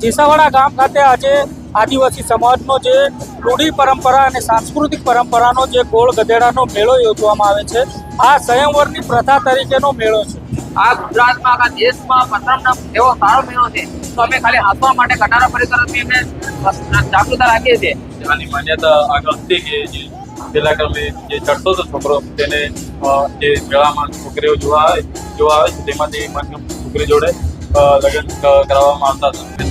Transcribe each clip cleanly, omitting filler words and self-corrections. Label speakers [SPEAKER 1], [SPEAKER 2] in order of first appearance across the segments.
[SPEAKER 1] જેસાવાડા ગામ ખાતે આજે આદિવાસી સમાજનો જે રૂઢી પરંપરા અને સાંસ્કૃતિક પરંપરાનો જે ગોળ ગધેડાનો મેળો યોજવામાં આવે છે, આ સ્વયંવરની પ્રથા તરીકેનો મેળો છે।
[SPEAKER 2] આ ગુજરાતમાં આખા દેશમાં પ્રથમ એવો સારો મેળો છે, તો અમે ખાલી હાથવા માટે કટારા પરિસરથી અમે જાગૃતતા રાખીએ છીએ।
[SPEAKER 3] આની માન્યતા આગળ હતી કે જે પહેલા ક્રમે જે ચડતો હતો છોકરો તેને જે મેળામાં છોકરીઓ જોવા આવે છે તેમાંથી છોકરી જોડે લગ્ન કરાવવામાં આવતા હતા।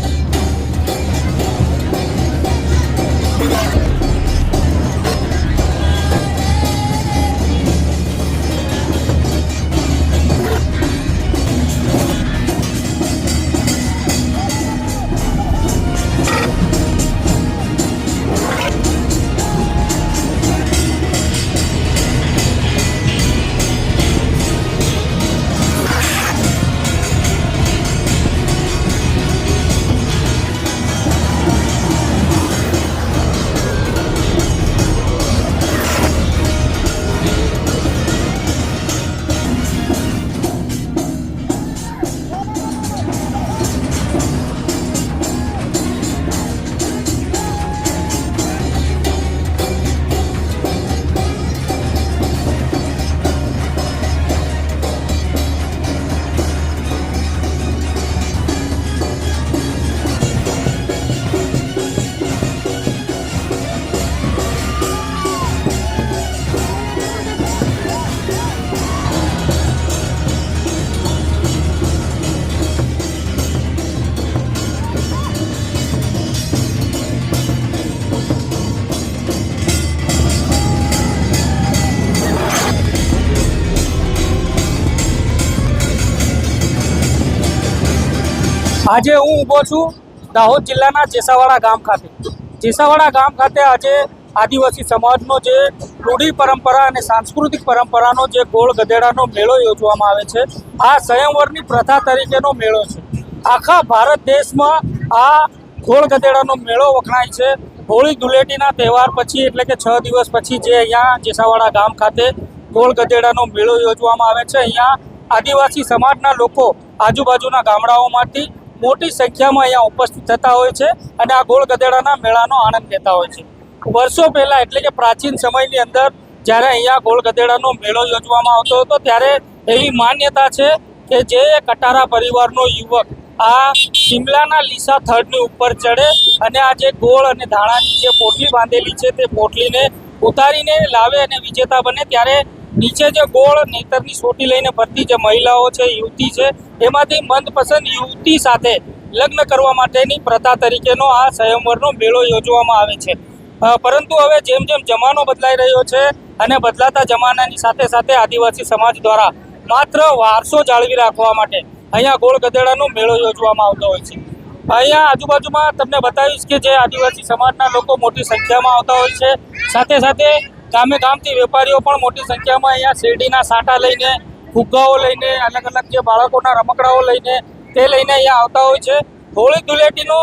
[SPEAKER 1] આજે હું ઊભો છું દાહોદ જિલ્લાના જેસાવાડા ગામ ખાતે। જેસાવાડા ગામ ખાતે આજે આદિવાસી સમાજનો જે રૂઢી પરંપરા અને સાંસ્કૃતિક પરંપરાનો જે ગોળ ગધેડાનો મેળો યોજવામાં આવે છે, આ સ્વયંવરની પ્રથા તરીકેનો મેળો છે। આખા ભારત દેશમાં આ ગોળ ગધેડાનો મેળો વખણાય છે। હોળી ધૂળેટીના તહેવાર પછી એટલે કે 6 દિવસ પછી જે અહીંયા જેસાવાડા ગામ ખાતે ગોળ ગધેડાનો મેળો યોજવામાં આવે છે, અહીંયા આદિવાસી સમાજના લોકો આજુબાજુના ગામડાઓમાંથી મોટી સંખ્યામાં અહીંયા ઉપસ્થિત થતા હોય છે અને આ ગોળ ગધેડાના મેળાનો આનંદ લેતા હોય છે। વર્ષો પહેલાં એટલે કે પ્રાચીન સમયની અંદર જ્યારે અહીંયા ગોળ ગધેડાનો મેળો યોજવામાં આવતો હતો, ત્યારે એવી માન્યતા છે કે જે કટારા પરિવારનો યુવક આ શિમલાના લીસા થડની ઉપર ચડે અને આ જે ગોળ અને ધાણાની જે પોટલી બાંધેલી છે તે પોટલીને ઉતારીને લાવે અને વિજેતા બને, ત્યારે નીચે જે ગોળ નેતરની સોટી લઈને ફરતી જે મહિલાઓ છે, યુવતી છે, એમાંથી મનપસંદ યુવતી સાથે લગ્ન કરવા માટેની પ્રથા તરીકેનો આ સ્વયંવરનો મેળો યોજવામાં આવે છે। પરંતુ હવે જેમ જેમ જમાનો બદલાઈ રહ્યો છે અને બદલાતા જમાનાની સાથે સાથે આદિવાસી સમાજ દ્વારા માત્ર વારસો જાળવી રાખવા માટે અહીંયા ગોળ ગધેડાનો મેળો યોજવામાં આવતો હોય છે। અહીંયા આજુબાજુમાં તમને બતાવીશ કે જે આદિવાસી સમાજના લોકો મોટી સંખ્યામાં આવતા હોય છે, સાથે સાથે ગામે ગામથી વેપારીઓ પણ મોટી સંખ્યામાં અહીંયા શેરડીના સાટા લઈને, ફુગ્ગાઓ લઈને, અલગ અલગ જે બાળકોના રમકડાઓ લઈને તે લઈને અહીંયા આવતા હોય છે। હોળી ધૂળેટીનો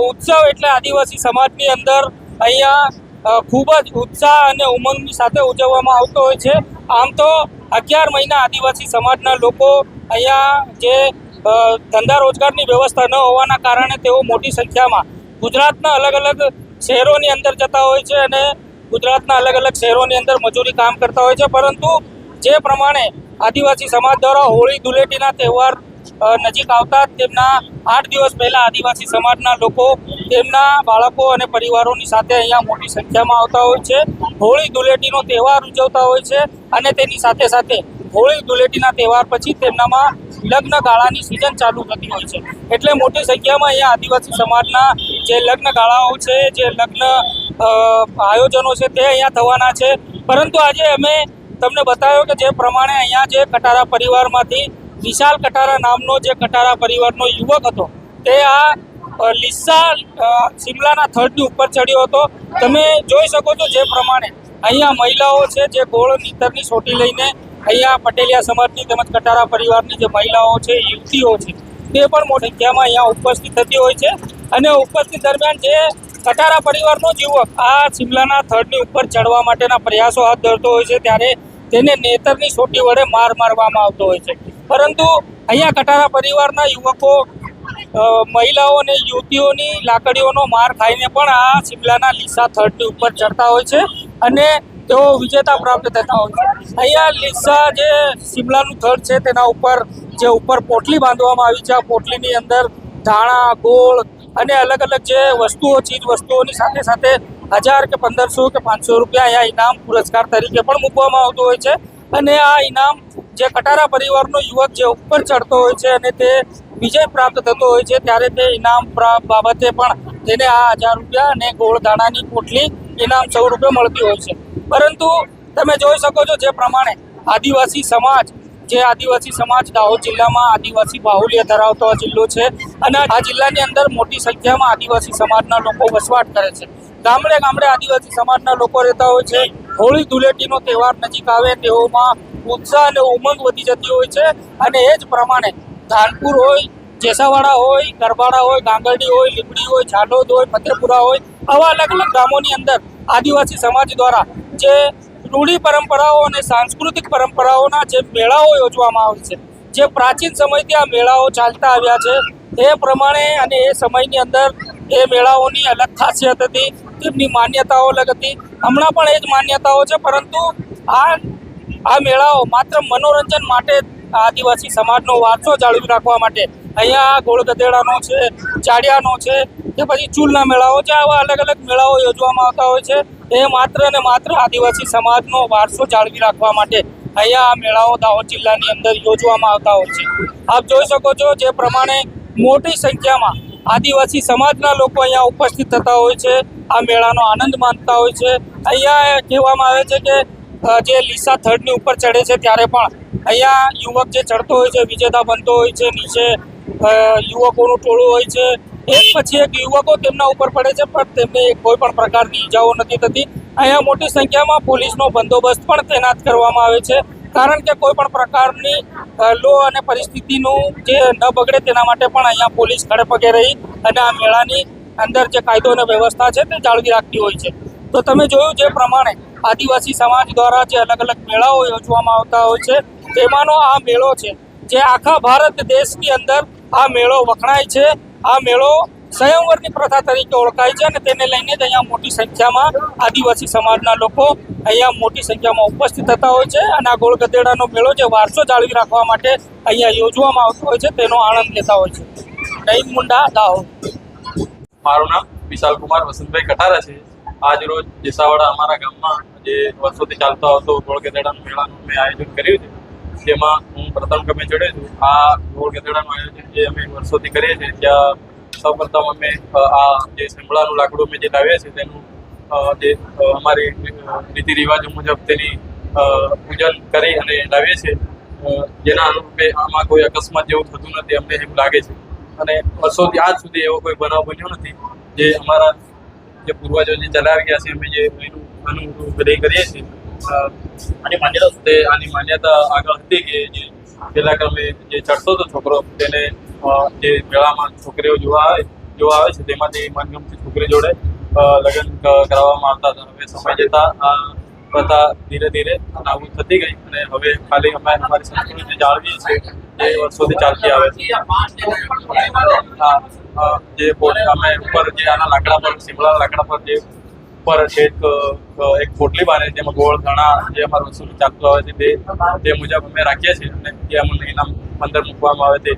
[SPEAKER 1] ઉત્સવ એટલે આદિવાસી સમાજની અંદર અહીંયા ખૂબ જ ઉત્સાહ અને ઉમંગની સાથે ઉજવવામાં આવતો હોય છે। આમ તો 11 મહિના આદિવાસી સમાજના લોકો અહીંયા જે ધંધા રોજગારની વ્યવસ્થા ન હોવાના કારણે તેઓ મોટી સંખ્યામાં ગુજરાતના અલગ અલગ શહેરોની અંદર જતા હોય છે અને ગુજરાતના અલગ અલગ શહેરોની અંદર મજૂરી કામ કરતા હોય છે। પરંતુ જે પ્રમાણે આદિવાસી સમાજ દ્વારા હોળી ધૂળેટીના તહેવાર નજીક આવતા તેમના 8 દિવસ પહેલાં આદિવાસી સમાજના લોકો તેમના બાળકો અને પરિવારોની સાથે અહીંયા મોટી સંખ્યામાં આવતા હોય છે, હોળી ધૂળેટીનો તહેવાર ઉજવતા હોય છે અને તેની સાથે સાથે હોળી ધૂળેટીના તહેવાર પછી તેમનામાં લગ્ન ગાળાની સિઝન ચાલુ થતી હોય છે। એટલે મોટી સંખ્યામાં અહીંયા આદિવાસી સમાજના જે લગ્ન ગાળાઓ છે, જે લગ્ન આયોજનો છે તે અહીંયા થવાના છે। પરંતુ આજે અમે તમને બતાવ્યો કે જે પ્રમાણે અહીંયા જે કટારા પરિવારમાંથી વિશાલ કટારા નામનો જે કટારા પરિવારનો યુવક હતો, તે આ લીસા શિમલાના થડની ઉપર ચડ્યો હતો। તમે જોઈ શકો છો જે પ્રમાણે અહીંયા મહિલાઓ છે જે ગોળ નીતરની સોટી લઈને અહીંયા પટેલિયા સમાજની તેમજ કટારા પરિવારની જે મહિલાઓ છે, યુવતીઓ છે, તે પણ મોટી સંખ્યામાં અહીંયા ઉપસ્થિત થતી હોય છે અને ઉપસ્થિત દરમિયાન જે કટારા પરિવારનો યુવક આ શિમલાના થડની ઉપર ચડવા માટેના પ્રયાસો હાથ ધરતો હોય છે, ત્યારે તેને નેતરની સોટી વડે માર મારવામાં આવતો હોય છે। પરંતુ અહીંયા કટારા પરિવારના યુવકો મહિલાઓ અને યુવતીઓની લાકડીઓનો માર ખાઈને પણ આ શિમલાના લીસા થડની ઉપર ચડતા હોય છે અને તેઓ વિજેતા પ્રાપ્ત થતા હોય છે. અહીંયા લીસા જે શિમલાનું થડ છે તેના ઉપર જે ઉપર પોટલી બાંધવામાં આવી છે, આ પોટલીની અંદર ધાણા, ગોળ અને અલગ અલગ જે વસ્તુઓ ચીજ વસ્તુઓની સાથે સાથે 1000 કે 1500 કે 500 રૂપિયા અહીંયા ઇનામ પુરસ્કાર તરીકે પણ મૂકવામાં આવતો હોય છે. અને આ ઇનામ જે કટારા પરિવારનો યુવક જે ઉપર ચડતો હોય છે અને તે વિજય પ્રાપ્ત થતો હોય છે ત્યારે તે ઇનામ બાબતે પણ તેને આ 1000 રૂપિયા અને ગોળ દાણાની પોટલી ઇનામ સ્વરૂપે મળતી હોય છે. પરંતુ તમે જોઈ શકો છો જે પ્રમાણે આદિવાસી સમાજ દાહોદ જિલ્લામાં આદિવાસી બાહુલ્ય ધરાવતો જિલ્લો છે અને આ જિલ્લાની અંદર મોટી સંખ્યામાં આદિવાસી સમાજના લોકો વસવાટ કરે છે. ગામડે ગામડે આદિવાસી સમાજના લોકો રહેતા હોય છે. હોળી ધૂળેટીનો તહેવાર નજીક આવે તેઓમાં ઉત્સાહ અને ઉમંગ વધી જતી હોય છે અને એ જ પ્રમાણે ધાનપુર હોય, જેસાવાડા હોય, ગરબાડા હોય, ગાંગરડી હોય, લીંબડી હોય, ઝાલોદ હોય, ફતેપુરા હોય, આવા અલગ અલગ ગામોની અંદર આદિવાસી સમાજ દ્વારા જે રૂઢી પરંપરાઓ અને સાંસ્કૃતિક પરંપરાઓના જે મેળાઓ યોજવામાં આવે છે, જે પ્રાચીન સમયથી આ મેળાઓ ચાલતા આવ્યા છે એ પ્રમાણે અને એ સમયની અંદર એ મેળાઓની અલગ ખાસિયત હતી, તેમની માન્યતાઓ અલગ હતી. હમણાં પણ એ જ માન્યતાઓ છે, પરંતુ આ મેળાઓ માત્ર મનોરંજન માટે આદિવાસી સમાજનો વારસો જાળવી રાખવા માટે અહીંયા ગોળ ગધેડાનો છે, ચાડિયાનો છે કે પછી ચૂલના મેળાઓ છે, આવા અલગ અલગ મેળાઓ યોજવામાં આવતા હોય છે. એ માત્ર ને માત્ર આદિવાસી સમાજનો વારસો જાળવી રાખવા માટે અહીંયા આ મેળાઓ દાહોદ જિલ્લાની અંદર યોજવામાં આવતા હોય છે. આપ જોઈ શકો છો જે પ્રમાણે મોટી સંખ્યામાં આદિવાસી સમાજના લોકો અહીંયા ઉપસ્થિત થતા હોય છે, આ મેળાનો આનંદ માણતા હોય છે. અહીંયા કહેવામાં આવે છે કે જે લીસા થડની ઉપર ચડે છે ત્યારે પણ અહીંયા યુવક જે ચડતો હોય છે વિજેતા બનતો હોય છે. નીચે યુવકોનું ટોળું હોય છે, એક પછી એક યુવકો તેમના ઉપર પડે છે પણ તેમને કોઈ પણ પ્રકારની ઈજાઓ નથી થતી. અહીંયા મોટી સંખ્યામાં પોલીસનો બંદોબસ્ત પણ તૈનાત કરવામાં આવે છે, કારણ કે કોઈ પણ પ્રકારની લો અને પરિસ્થિતિનું જે ન બગડે તેના માટે પણ અહીંયા પોલીસ ખડે પગે રહી અને આ મેળાની અંદર જે કાયદો અને વ્યવસ્થા છે તે જાળવી રાખતી હોય છે. તો તમે જોયું જે પ્રમાણે આદિવાસી સમાજ દ્વારા જે અલગ અલગ મેળાઓ યોજવામાં આવતા હોય છે તેમાંનો આ મેળો છે જે આખા ભારત દેશની અંદર આ મેળો વખણાય છે. આ મેળો સ્વયંવરની પ્રથા તરીકે ઓળખાય છે અને તેને લઈને જ અહીંયા મોટી સંખ્યામાં આદિવાસી સમાજના લોકો અહીંયા મોટી સંખ્યામાં ઉપસ્થિત થતા હોય છે અને આ ગોળ ગધેડાનો મેળો જે વારસો જાળવી રાખવા માટે અહીંયા યોજવામાં આવતો હોય છે તેનો આનંદ લેતા હોય છે. નઈમ મુંડા, દાહોદ.
[SPEAKER 3] મારું નામ વિશાલ કુમાર વસંતભાઈ કટારા છે. આજ રોજ જેસાવાડા અમારા ગામમાં જે વર્ષોથી ચાલતો આવતો ગોળ ગધેડાના મેળાનું મેં આયોજન કર્યું છે તેમાં હું પ્રથમ ક્રમે ચડ્યો છું. આ ગોળ ગધેડાનું આયોજન જે અમે વર્ષોથી કરીએ છીએ ત્યાં સૌપ્રથમ અમે આ જે શિમલાનું લાકડું અમે જે લાવ્યા છે તેનું જે અમારી રીતિ રિવાજો મુજબ તેની પૂજન કરી અને લાવીએ છીએ, જેના અનુરૂપે આમાં કોઈ અકસ્માત જેવું થતું નથી અમને એવું લાગે છે. અને વર્ષોથી આજ સુધી એવો કોઈ બનાવ બન્યો નથી. જે અમારા જે પૂર્વજો જે ચલાવી ગયા છે અમે જે અનુરૂપ કરીએ છીએ આની માન્યતા આગળ હતી કે જે પહેલા ક્રમે જે ચડતો હતો છોકરો તેને જે મેળામાં છોકરીઓ જોવા આવે છે તેમાંથી મનગમતી છોકરી જોડે લગ્ન કરાવવામાં આવતા હતા. હવે સમય જતાં આ પ્રથા ધીરે ધીરે નાબૂદ થતી ગઈ અને હવે ખાલી અમે અમારી સંસ્કૃતિ જાળવીએ છીએ જે વર્ષોથી ચાલતી આવે છે. જે અમે ઉપર જે આના લાકડા પર શિમલાના લાકડા પર જે ઉપર એક પોટલી બાંધે જેમાં ગોળ ધાણા જે અમારું વર્ષોથી ચાલતું આવે છે તે મુજબ અમે રાખીએ છીએ અને જે અમને ઇનામ અંદર મૂકવામાં આવે તે